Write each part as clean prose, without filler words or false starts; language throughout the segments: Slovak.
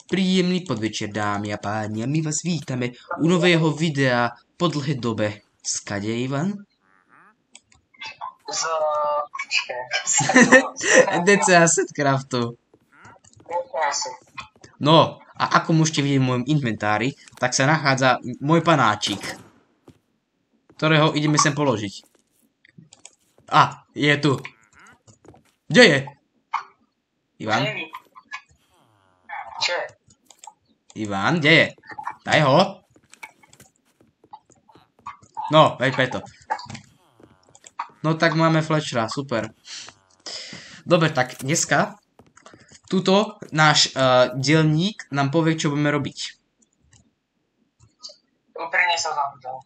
Príjemný podvečer, dámy a páni, a my vás vítame u nového videa po dlhé dobe. Skade, Ivan? DCA Setcraftu. No, a ako môžete vidieť v mojom inventári, tak sa nachádza môj panáčik, ktorého ideme sem položiť. A, je tu. Kde je? Ivan? Čo? Ivan, kde je? Daj ho. No, veď preto. No tak máme Fletchera, super. Dobre, tak dneska tuto náš dielník nám povie, čo budeme robiť. Úprimne som zabudol.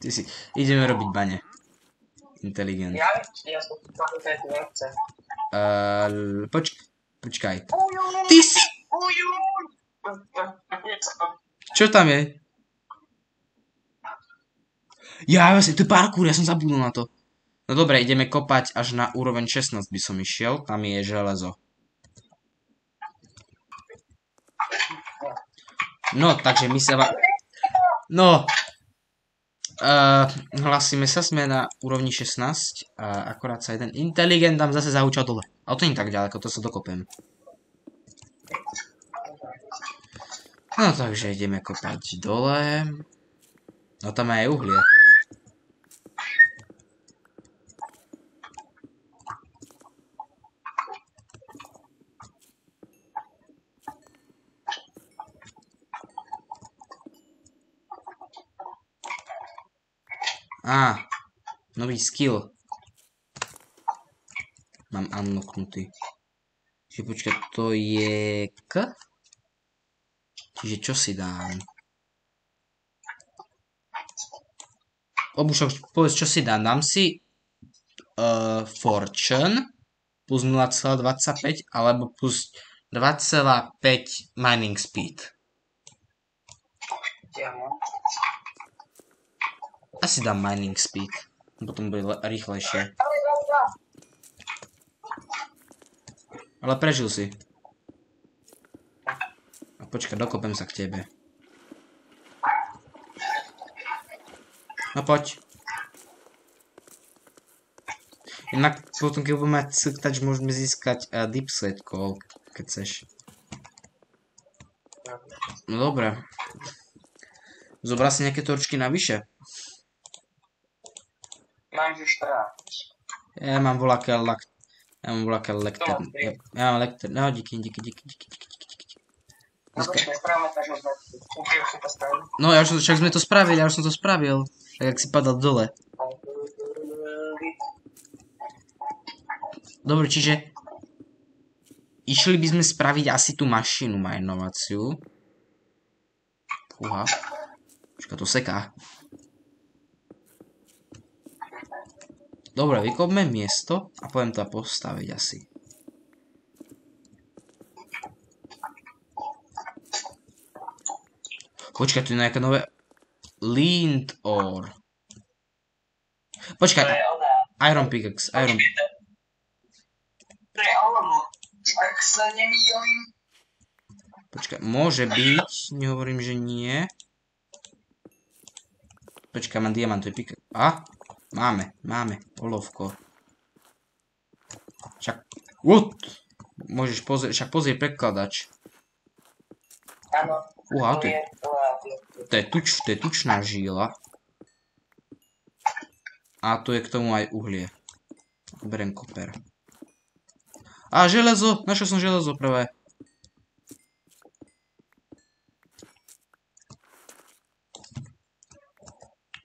Ty si, ideme robiť bane. Inteligent. Ja som to nechce. Počkaj. Ty si... Čo tam je? Ja, vlastne, to je parkour, ja som zabudol na to. No dobre, ideme kopať až na úroveň 16 by som išiel, tam je železo. No, takže my sa... No. Hlasíme sa, sme na úrovni 16 a akorát sa jeden inteligent tam zase zahúčal dole. Ale to nie tak ďaleko, to sa dokopem. No takže ideme kopať dole. No tam je aj uhlie. Nový skill. Mám unlocknutý. Čiže počkať, to je K? Čiže čo si dám? Obušok, povedz, čo si dám. Dám si Fortune plus 0,25 alebo plus 2,5 mining speed. Asi dám mining speed. Potom bude rýchlejšie. Ale prežil si. A počkaj, dokopem sa k tebe. No poď. Inak potom, keď budeme mať silk-touch, môžeme získať deep slate call, keď chceš. No dobré. Zobral si nejaké torčky navyše? Mám už 14. Ja mám voľaké lekter. Ja mám lekter. No, díky. No počkaj, spravíme tak, že sme si to spravili. No, však sme to spravili, ja už som to spravil. Tak, jak si padal dole. Dobre, čiže išli by sme spraviť asi tú mašinu majnovaciu. Fúha. Počka, to seká. Dobre, vykopme miesto a poviem to postaviť asi. Počkaj, tu je nejaké nové... Leaned ore. Počkaj, Iron pickaxe, Iron... To je ono, ak sa nemýlim. Počkaj, môže byť, nehovorím, že nie. Počkaj, mám diamantový pickaxe. A? Máme, olovko. Však... What? Môžeš pozrieť, však pozrieť prekladač. Áno. To je tučná žíla. A tu je k tomu aj uhlie. Beriem koper. A železo! Našiel som železo prvé.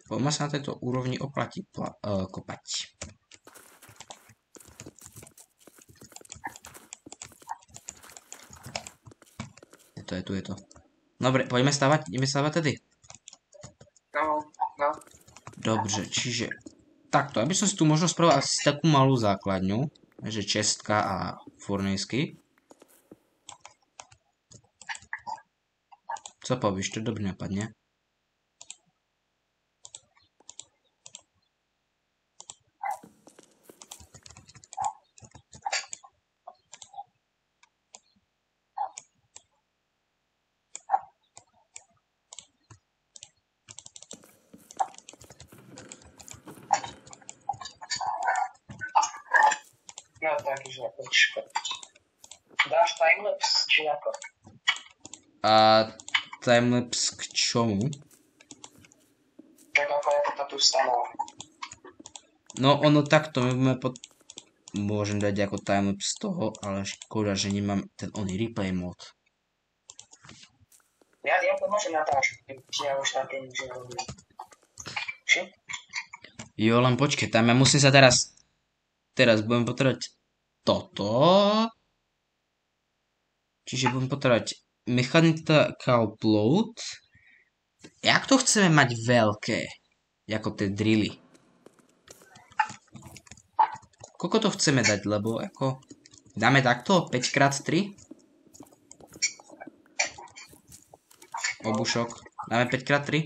Poďme sa na tejto úrovni oplatí kopať. Tu je to. Dobre, poďme stavať. Ideme stavať tedy. No. Dobre, čiže takto. Aby som si tu možno spravil asi takú malú základňu. Takže čestka a furnejsky. Co povíš? To dobre napadne. taký, že počkaj. Dáš timelapse, či ako? A timelapse k čomu? Tak ako je to tu stanová. No ono takto, my budeme môžem dať ako timelapse z toho, ale škoda, že nemám ten oný replay mod. Ja to môžem natáčať, či ja už na tým nič nerobím. Či? Jo, len počkej, tam ja musím sa teraz budem potrebovať toto. Čiže budem potrebovať mechanical upload. Jak to chceme mať veľké? Ako tie drily. Koľko to chceme dať, lebo ako... Dáme takto? 5x3? Obušok. Dáme 5x3?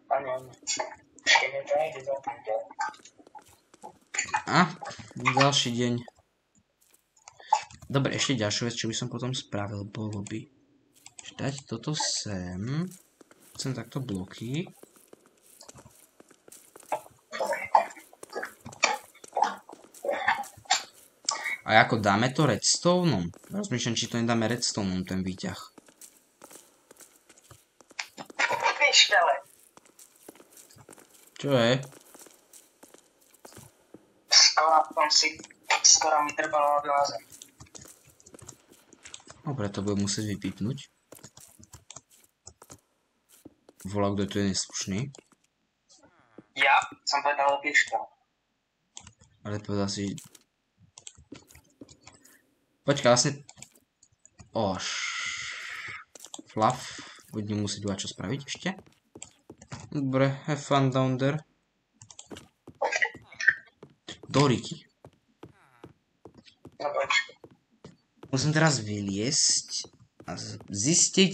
Áno. Keď je to nejde za tým, A, ďalší deň. Dobre, ešte ďalšiu vec, čo by som potom spravil, bolo by dať toto sem. Chcem takto bloky. A ako dáme to redstoneom? Rozmýšľam, či to nedáme redstoneom, ten výťah. Vyškele. Čo je? Skoro mi trebalo na zem. Dobre, to budem musieť vypípnuť. Volá, kto tu je neslušný. Ja som povedal piškel. Ale povedal si... Počkaj, vlastne... Fluff. Budem musieť čo spraviť ešte. Dobre, have fun down there. Doriky. No počkaj. Musím teraz vyliesť a zistiť,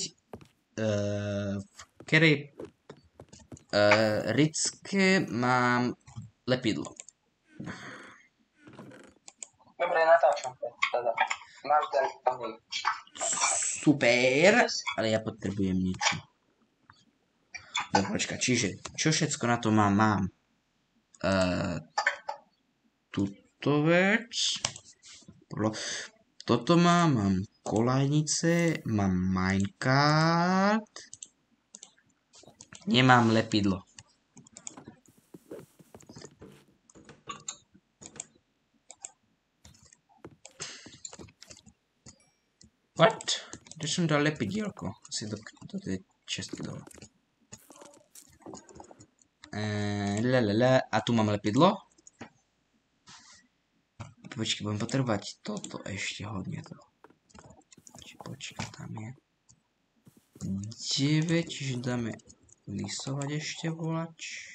v ktorej ricke mám lepidlo. Dobre, natáčam to. Teda. Mám ten paný. Super, ale ja potrebujem niečo. Dobre, počkaj, čiže, čo všetko na to mám? Mám túto vec. Toto mám kolajnice, mám minecart. Nemám lepidlo. What? Kde som dal lepidielko? Asi do tej čestky dole. A tu mám lepidlo. Počkej, budem potrebovať toto ešte hodne to. Počkej, tam je 9, čiže dáme lisovať ešte volač.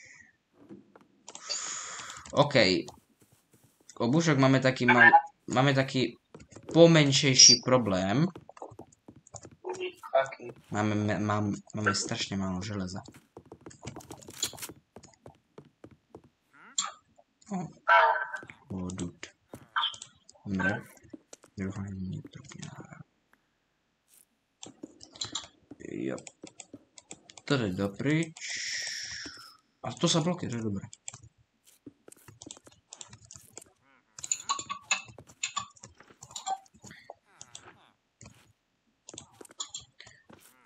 OK. Obušok máme taký pomenšejší problém. Aký? Máme strašne málo železa. Dude. Dobre. Jo. To je doprič. A to sa blokuje, to je dobré.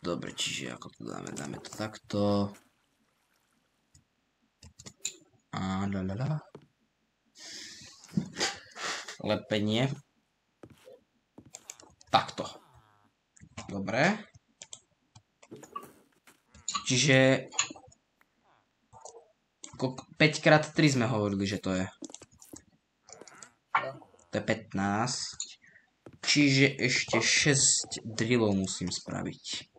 Dobre, čiže ako to dáme? Dáme to takto. A lepenie. Takto. Dobre. Čiže 5x3 sme hovorili, že to je. To je 15. Čiže ešte 6 drillov musím spraviť.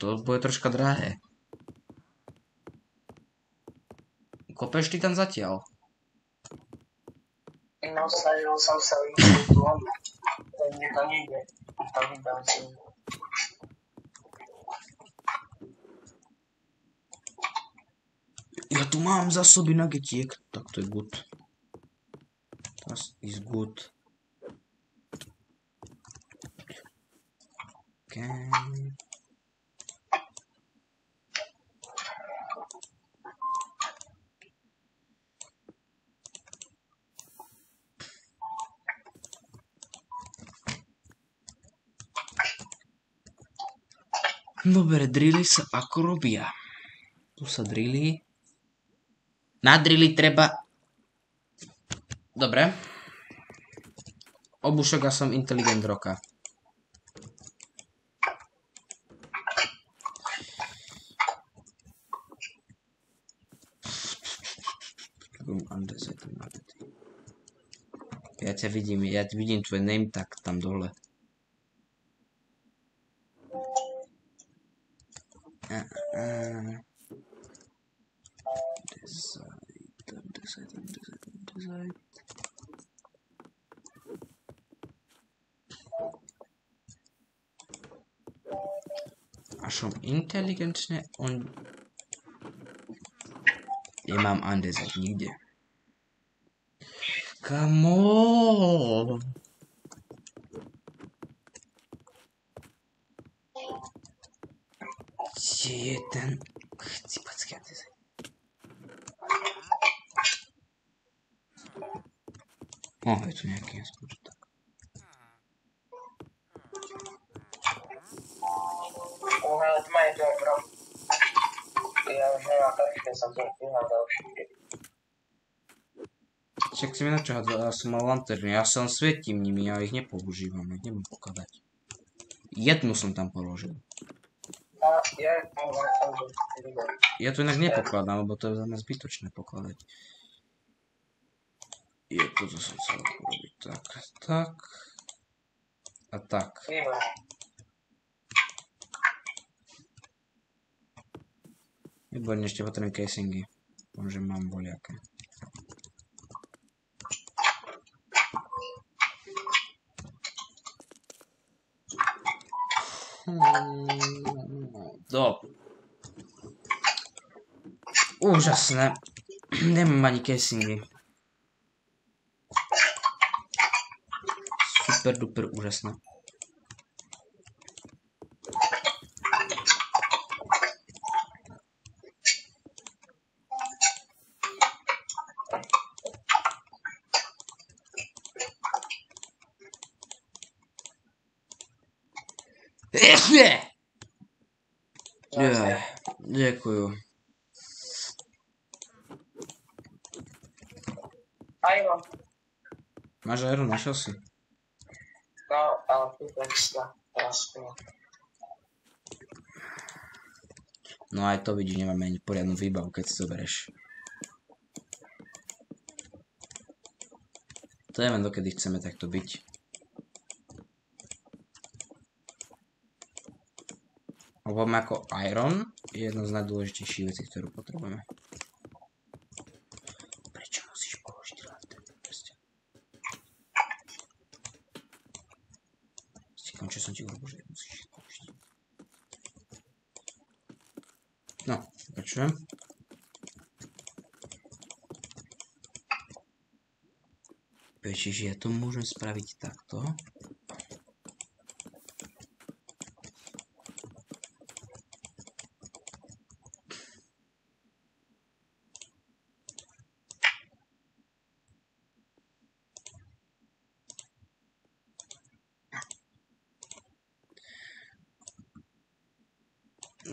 To bude troška drahé. Kopeš ty tam zatiaľ? No, snažil som sa využiť tu ono. Mne to nejde. To vybavím. Ja tu mám zásoby nugetiek. Tak to je good. That is good. Okay. Dobre, drily sa ako robia. Tu sa drily. Na drily treba... Dobre. Obušok a som inteligent roka. Ja vidím tvoj name tag tam dole. Decide. A som inteligentne, on... Nemám undecide nikde. Come on! Kde je ten... Chcipacký undecide? Je tu nejaký aspoň tak. Hele, to mají dobro. Já už nemám taky, jsem to vyhledal všude. Však si mi na čo hádal, ja som mal lanterny, ja sa len svietím nimi, ja ich nepoužívam, ich nemám pokladať. Jednu som tam položil. A Ja to inak nepokladám, lebo to je za mňa zbytočné pokladať. Toto som chcel urobiť tak. A tak. Výborne, ešte potrebujem casingy. Môže mám boliaké. Úžasné. Nemám ani casingy. Super duper úžasné. Jaj, ďakujú. Iron. Máš Iron, našiel si? No, ale púplexta. No aj to vidíš, nemáme ani poriadnu výbavu, keď si zoberieš. To neviem, dokedy chceme takto byť. Lebo ako Iron je jedna z najdôležitejších vecí, ktorú potrebujeme. Prečo musíš položiť len tento prsteň? Čo som ti urobil, že musíš položiť. No, pokračujem. Čiže ja to môžem spraviť takto.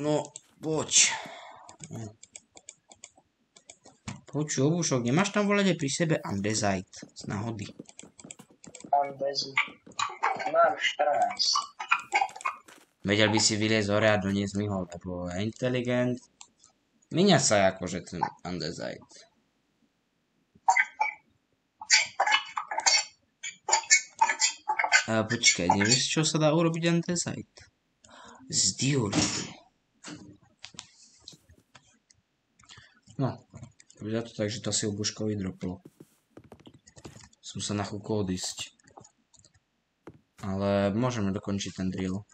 No, poď. Počuj, obušok, nemáš tam volať aj pri sebe andesite z náhody? Andesite. Mám 14. Vedel by si vyliezť hore a doniesť mi ho, lebo je inteligent. Míňa sa akože ten andesite. Počkaj, nevieš, čo sa dá urobiť andesite? Z dioridu. No, vyzerá to tak, že to asi obuškovi droplo. Som sa na chvíľku odísť. Ale môžeme dokončiť ten drill.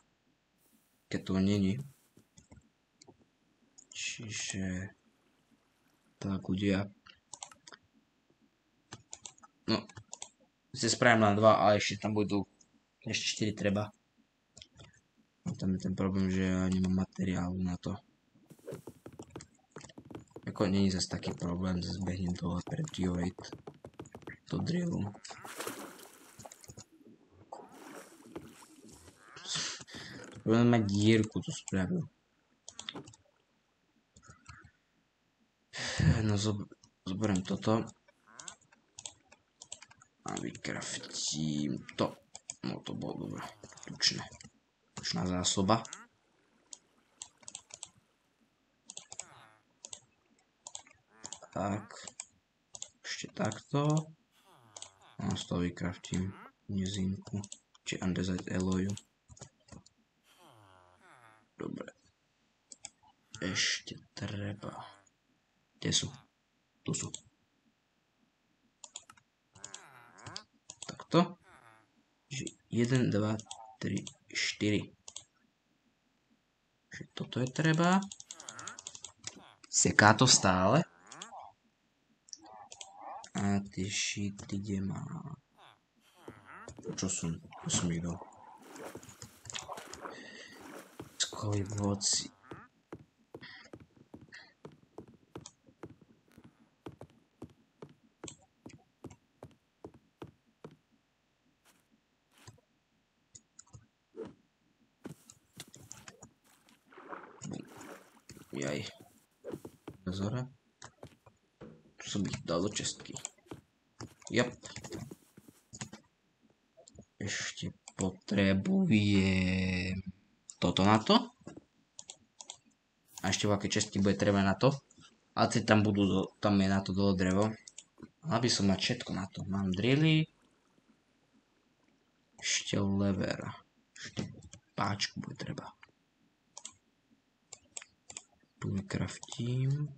Keď to není. Čiže... Tak ľudia. No. Si spravím len 2, ale ešte tam budú... Ešte 4 treba. A tam je ten problém, že ja nemám materiálu na to. Ako nie je zase taký problém, zase behnem dole pre Geoid do drillu. Budeme mať dierku tu spravil. No zoberiem toto. A vykraftím to. No to bolo dobré. Tučná zásoba. Tak. Ešte takto. A z toho vykraftím nizinku. Či andezite eloju. Dobre. Ešte treba. Kde sú? Tu sú. Takto. 1, 2, 3, 4. Toto je treba. Seká to stále. A tie šity, kde má... Čo som ich dal? Skoli voci. Jaj. Zora. Tu som ich dal do čestky. Jop. Ešte potrebujem toto na to. A ešte veľké čestky bude treba na to. A tam budú, tam je na to dole drevo. Mal by som mať všetko na to. Mám drily. Ešte lever. Ešte páčku bude treba. Tu vykraftím.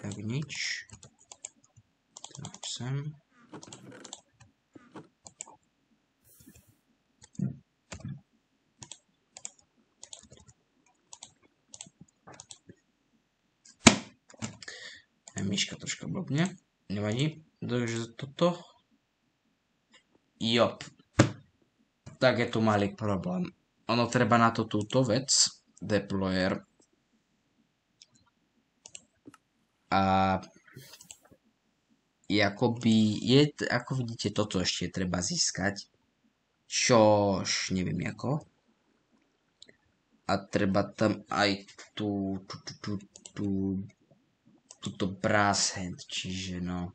Tak nič. Tak sem. Myška troška blbne. Nevadí. Takže toto. Jop. Tak je tu malý problém. Ono treba na to túto vec. Deployer. A akoby je, ako vidíte, toto ešte treba získať. Čož neviem ako. A treba tam aj túto brass hand, čiže no.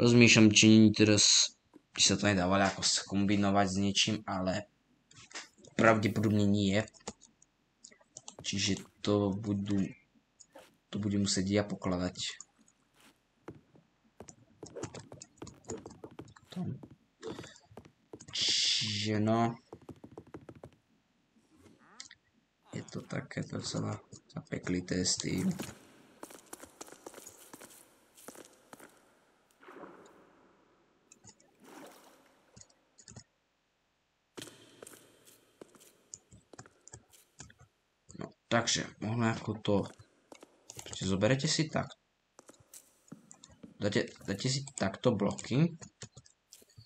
Rozmýšľam, či nie teraz by sa to nedá ako skombinovať s niečím, ale pravdepodobne nie. Čiže to budem musieť ja pokladať. Čiže no. Je to takéto celá zapeklité s tým. No, takže, možno ako to... Zoberete si tak. Dáte si takto bloky.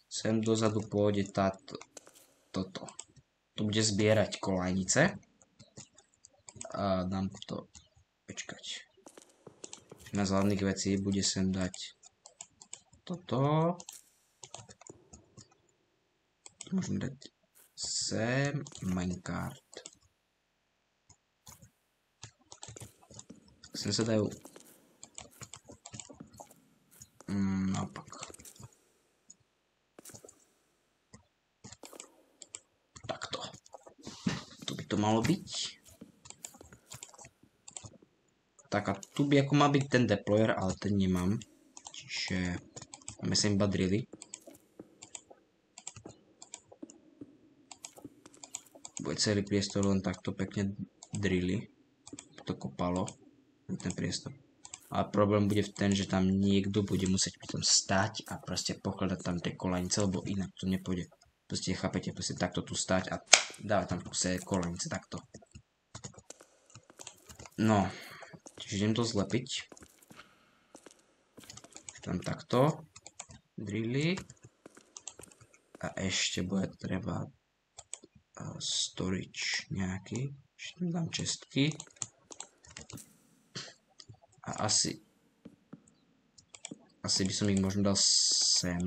Sem dozadu pôjde toto. Tu bude zbierať kolajnice. A dám to počkať. Na z hlavných vecí bude sem dať toto. Môžeme dať sem minecart. Sem sa dajú naopak. Takto. Tu by to malo byť. Tak a tu by ako mal byť ten deployer, ale ten nemám. Čiže máme sem iba drily. Bude celý priestor len takto pekne drily. To kopalo. Ten priestor. Ale problém bude v ten, že tam niekto bude musieť pri tom stať a proste pokladať tam tie kolajnice, lebo inak to nepôjde. Proste chápete, proste takto tu stať a dávať tam v kuse kolajnice takto. No, čiže idem to zlepiť. Tam takto. Drily. A ešte bude treba storage nejaký. Ešte tam dám čestky. A asi by som ich možno dal sem.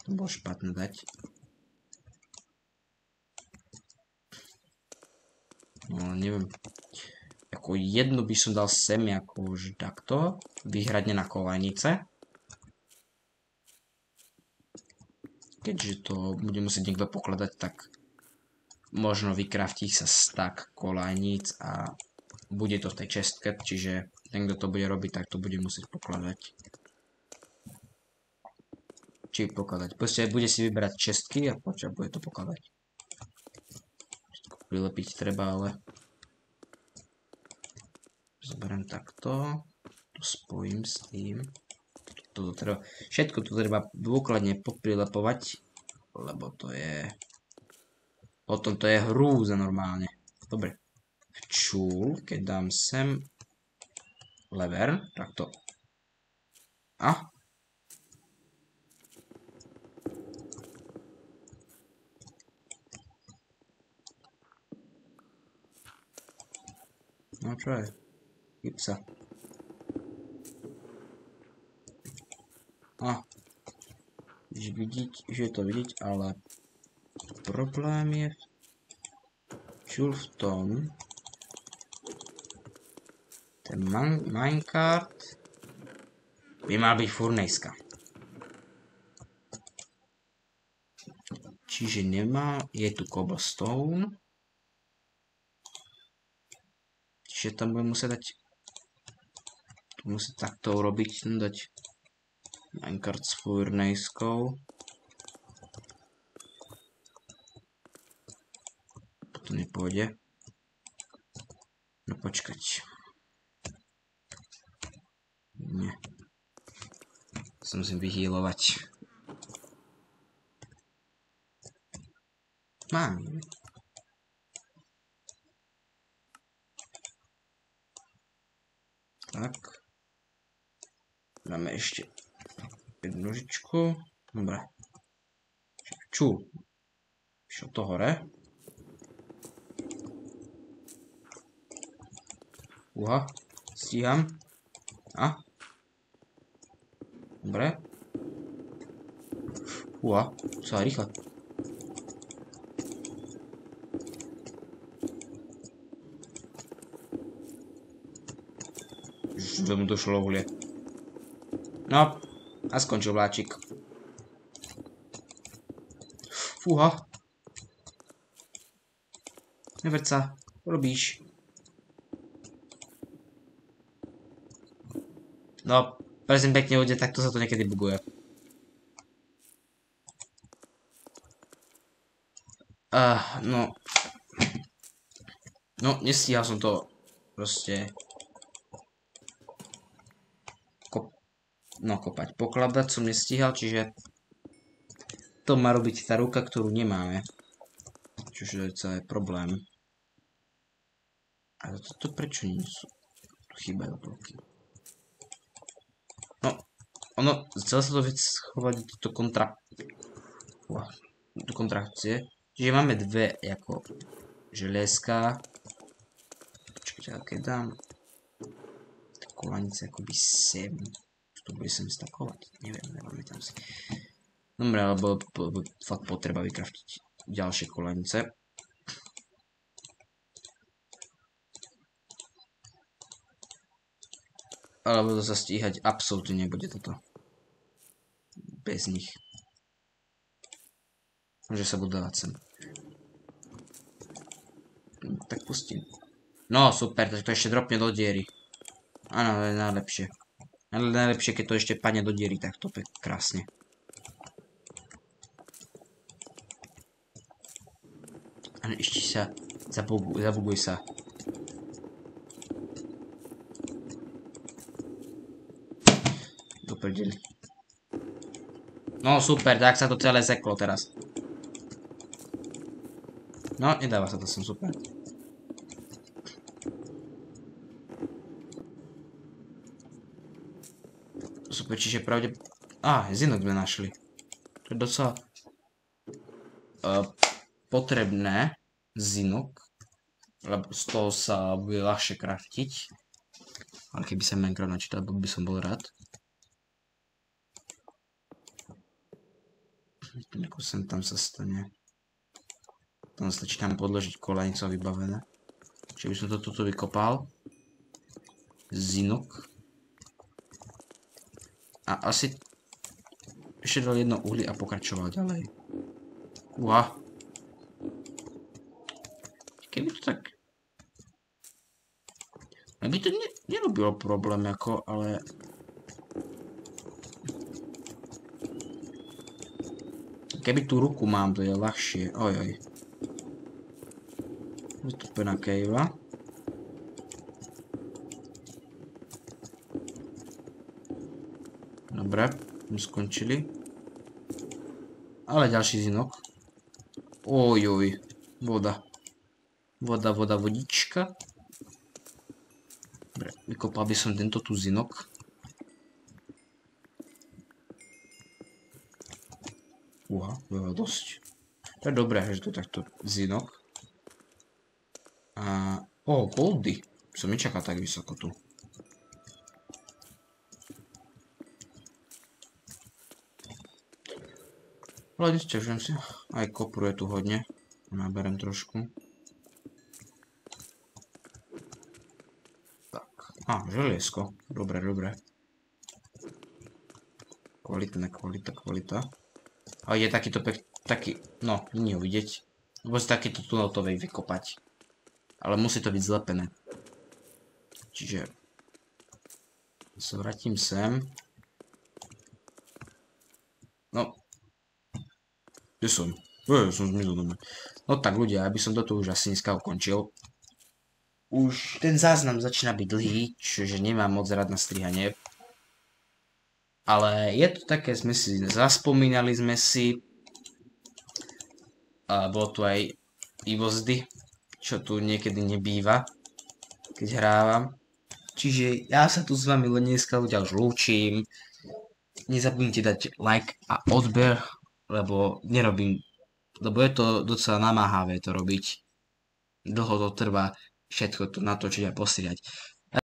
To bolo špatné dať. No neviem. Ako jednu by som dal sem, akože takto. Výhradne na kolajnice. Keďže to bude musieť niekto pokladať, tak možno vykraftí sa stack kolajníc a bude to v tej čestke, čiže ten, kto to bude robiť, tak to bude musieť pokladať. Či pokladať. Proste bude si vyberať čestky a počať bude to pokladať. Prilepiť treba, ale zoberiem takto. To spojím s tým. Toto treba, všetko to treba dôkladne poprilepovať, lebo to je... Potom to je hrúza normálne. Dobre. Čul, keď dám sem lever, takto. A? No čo je? Chyb sa. A. Že je to vidieť, ale problém je čul v tom, ten minecart by mal byť furnejska. Čiže nemá, je tu cobblestone. Čiže tam budem musieť dať, tu musím takto urobiť, dať minecart s furnejskou. To nepôjde. No počkať. Nie. Sa musím vyhýlovať. Mám. Tak. Dáme ešte jednu nožičku. Dobre. Čul. Čo to hore? Uha. Stíham. A? Dobre. Uha. Celá rýchle. Že mu došlo uhlie. No. A skončil vláčik. Fúha. Nevrť sa. Robíš. No, prosím pekne ľudia, takto sa to niekedy buguje. No. No, nestíhal som to proste kopať. Pokladať som nestíhal, čiže to má robiť tá ruka, ktorú nemáme. Čiže je celý problém. A toto prečo nie sú? Tu chýbajú bloky. No, ono, chcel sa to vec schovať do kontrakcie. Čiže máme dve, ako železka. Počkajte, keď dám kolanice akoby sem. To bude sem stakovať. Neviem, nepamätám si. Dobre, alebo fakt potreba vykraftiť ďalšie kolanice. Alebo to sa stíhať absolútne nebude toto. Bez nich. Môže sa budovať sem. Tak pustím. No super, tak to ešte dropne do diery. Áno, to je najlepšie. Najlepšie, keď to ešte padne do diery, tak to je krásne. Áno, ešte sa zabuguj sa. Doprdeli. No super, tak sa to celé seklo teraz. No, nedáva sa to sem, super. Super, čiže zinok sme našli. To je docela potrebné, zinok, lebo z toho sa bude ľahšie kraftiť. Ale keby sa Minecraft načítal, by som bol rád. Ako sem tam sa stane. Tam stačí tam podložiť kolajnico vybavené. Čiže by som to tuto vykopal. Zinok. A asi ešte dal jedno uhlie a pokračoval ďalej. Uha. Keby to tak... Aby to nerobilo problém, ako, ale... Keby tú ruku mám, to je ľahšie. Ojoj. Vystúpená kejva. Dobre, sme skončili. Ale ďalší zinok. Ojoj, voda. Voda, vodička. Dobre, vykopal by som tento tu zinok. Uha, veľa dosť. To je dobré, že to je takto zinok. A... goldy. Som nečakal tak vysoko tu. Ale nesťažujem si. Aj kopru je tu hodne. Naberem trošku. Tak. Želiesko. Dobre. Kvalita. A je takýto taký, no, nie ho vidieť. Lebo si takýto tunel to vie vykopať. Ale musí to byť zlepené. Čiže sa vrátim sem. No. Kde som? Som zmizol doma. No tak ľudia, aby som toto už asi dneska ukončil. Už ten záznam začína byť dlhý, čiže nemám moc rád na strihanie. Ale je to také, zaspomínali sme si. A bolo tu aj Ivozdy, čo tu niekedy nebýva, keď hrávam. Čiže ja sa tu s vami len dneska ľudia už lúčim. Nezabudnite dať like a odber, lebo je to docela namáhavé to robiť. Dlho to trvá všetko to natočiť a postriať.